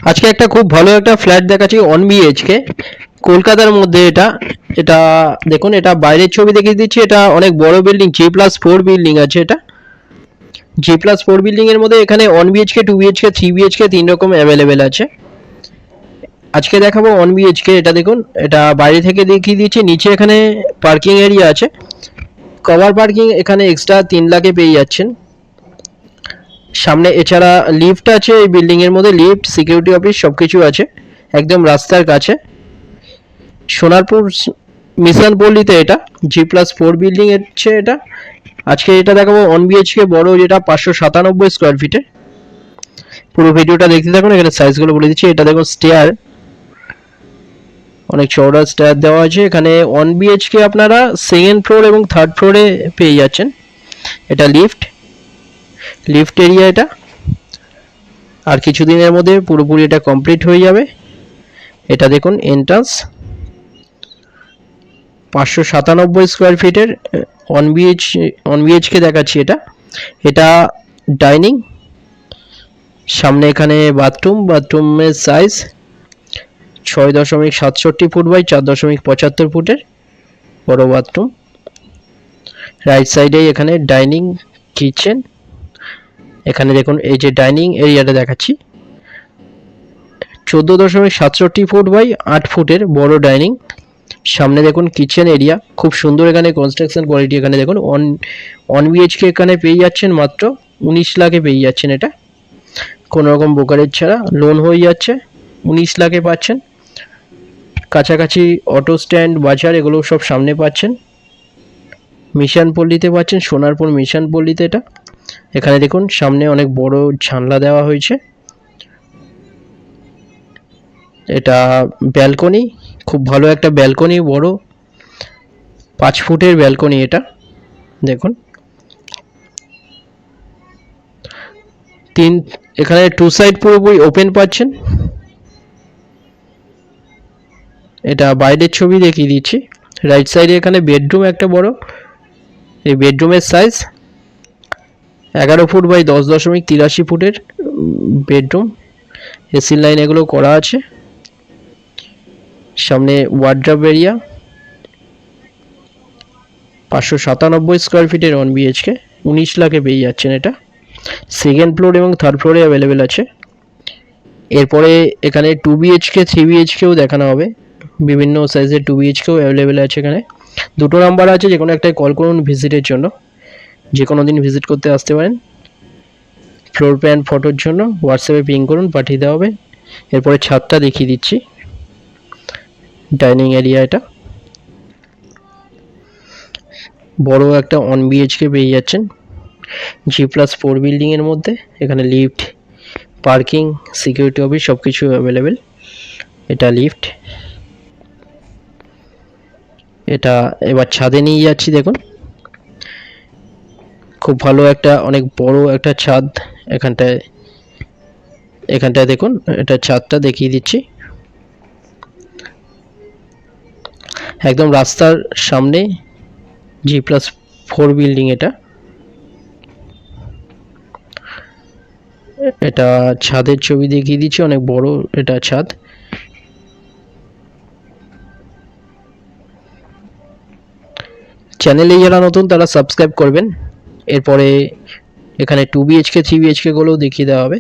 আজকে একটা খুব ভালো একটা ফ্ল্যাট দেখাচ্ছি 1 BHK কলকাতার মধ্যে। এটা এটা দেখুন, এটা বাইরের ছবি দেখিয়ে দিচ্ছি। এটা অনেক বড় বিল্ডিং, G+4 বিল্ডিং আছে। এটা G+4 বিল্ডিং এর মধ্যে এখানে 1 BHK, 2 BHK, 3 BHK 3 রকম অ্যাভেলেবেল আছে। আজকে দেখাবো 1 BHK। এটা দেখুন, এটা বাইরে থেকে দেখিয়ে দিচ্ছি। নিচে এখানে পার্কিং এরিয়া আছে, কভার পার্কিং এখানে এক্সট্রা 3 লাখে পেয়ে যাচ্ছেন। সামনে এছাড়া লিফট আছে এই বিল্ডিং এর মধ্যে, লিফট, সিকিউরিটি অফিস সবকিছু আছে একদম রাস্তার কাছে। সোনারপুর মিশন পল্লীতে এটা G+4 বিল্ডিং হচ্ছে এটা। আজকে এটা দেখাবো 1 BHK বড়, যেটা 597 স্কোয়ার ফিটের। পুরো ভিডিওটা দেখতে থাকুন, এখানে সাইজগুলো বলে দিচ্ছি। এটা দেখুন স্টেয়ার, অনেক চওড়া স্টেয়ার দেওয়া আছে। এখানে 1 BHK আপনারা সেকেন্ড ফ্লোর এবং থার্ড ফ্লোরে পেয়ে যাচ্ছেন। এটা লিফট, লিফট এরিয়া এটা। আর কিছুদিনের মধ্যে পুরোপুরি এটা কমপ্লিট হয়ে যাবে। এটা দেখুন এন্ট্রান্স, 597 স্কোয়ার ফিটের 1 BHK দেখাচ্ছি এটা। এটা ডাইনিং, সামনে এখানে বাথরুম, বাথরুমের সাইজ 6.67 ফুট বাই 4.75 ফুটের বড় বাথরুম। রাইট সাইডে এখানে ডাইনিং, কিচেন। এখানে দেখুন এই যে ডাইনিং এরিয়াটা দেখাচ্ছি, 14.67 ফুট বাই 8 ফুটের বড় ডাইনিং। সামনে দেখুন কিচেন এরিয়া, খুব সুন্দর। এখানে কনস্ট্রাকশন কোয়ালিটি, এখানে দেখুন 1 BHK এখানে পেয়ে যাচ্ছেন মাত্র 19 লাখে পেয়ে যাচ্ছেন। এটা কোনো রকম ব্রোকারেজ ছাড়া লোন হয়ে যাচ্ছে, 19 লাখে পাচ্ছেন। কাছাকাছি অটো স্ট্যান্ড, বাজার এগুলো সব সামনে পাচ্ছেন। মিশন পল্লীতে পাচ্ছেন, সোনারপুর মিশন পল্লীতে এটা। এখানে দেখুন সামনে অনেক বড় জানলা দেওয়া হয়েছে। এটা ব্যালকনি, খুব ভালো একটা ব্যালকনি, বড় 5 ফুটের ব্যালকনি এটা দেখুন। এখানে 2 সাইড পুরোপুরি ওপেন পাচ্ছেন। এটা বাইরের ছবি দেখিয়ে দিচ্ছি। রাইট সাইডে এখানে বেডরুম একটা বড়, এই বেডরুমের সাইজ 11 ফুট বাই 10.83 ফুটের বেডরুম। এসি লাইন এগুলো করা আছে। সামনে ওয়ার্ড্রপ এরিয়া, 597 স্কোয়ার ফিটের 1 BHK 19 লাখে পেয়ে যাচ্ছেন। এটা সেকেন্ড ফ্লোর এবং থার্ড ফ্লোরে অ্যাভেলেবেল আছে। এরপরে এখানে 2 BHK, 3 BHKও দেখানো হবে। বিভিন্ন সাইজের 2 BHKও অ্যাভেলেবেল আছে। এখানে দুটো নাম্বার আছে, যে কোনো একটাই কল করুন ভিজিটের জন্য। যে কোনো দিন ভিজিট করতে আসতে পারেন। ফ্লোর প্ল্যান ফটোর জন্য হোয়াটসঅ্যাপে পিং করুন, পাঠিয়ে দেওয়া হবে। এরপরে ছাদটা দেখিয়ে দিচ্ছি। ডাইনিং এরিয়া, এটা বড় একটা 1 BHK পেয়ে যাচ্ছেন G+4 বিল্ডিং এর মধ্যে। এখানে লিফট, পার্কিং, সিকিউরিটি অফিস সবকিছু অ্যাভেলেবেল। এটা লিফট। এটা এবার ছাদে নিয়ে যাচ্ছি, দেখুন খুব ভালো একটা, অনেক বড় একটা ছাদ। এখানটায় দেখুন, এটা ছাদটা দেখিয়ে দিচ্ছি। একদম রাস্তার সামনে G+4 বিল্ডিং এটা। এটা ছাদের ছবি দেখিয়ে দিচ্ছি, অনেক বড় এটা ছাদ। চ্যানেলে যারা নতুন তারা সাবস্ক্রাইব করবেন। এরপরে এখানে 2 BHK, 3 BHK গুলোও দেখিয়ে দেওয়া হবে।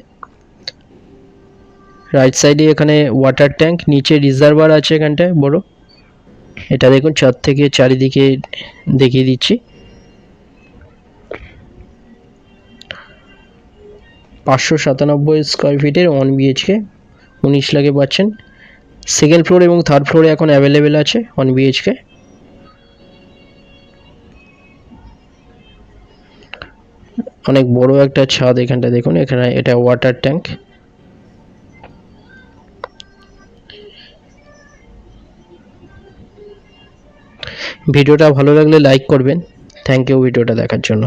রাইট সাইডে এখানে ওয়াটার ট্যাঙ্ক, নিচে রিজার্ভার আছে এখানটায় বড়। এটা দেখুন ছাদ থেকে চারিদিকে দেখিয়ে দিচ্ছি। 597 স্কোয়ার ফিটের 1 BHK 19 লাখে পাচ্ছেন। সেকেন্ড ফ্লোর এবং থার্ড ফ্লোরে এখন অ্যাভেলেবেল আছে 1 BHK। অনেক বড় একটা ছাদ এখানটা দেখুন। এখানে এটা ওয়াটার ট্যাঙ্ক। ভিডিওটা ভালো লাগলে লাইক করবেন। থ্যাংক ইউ ভিডিওটা দেখার জন্য।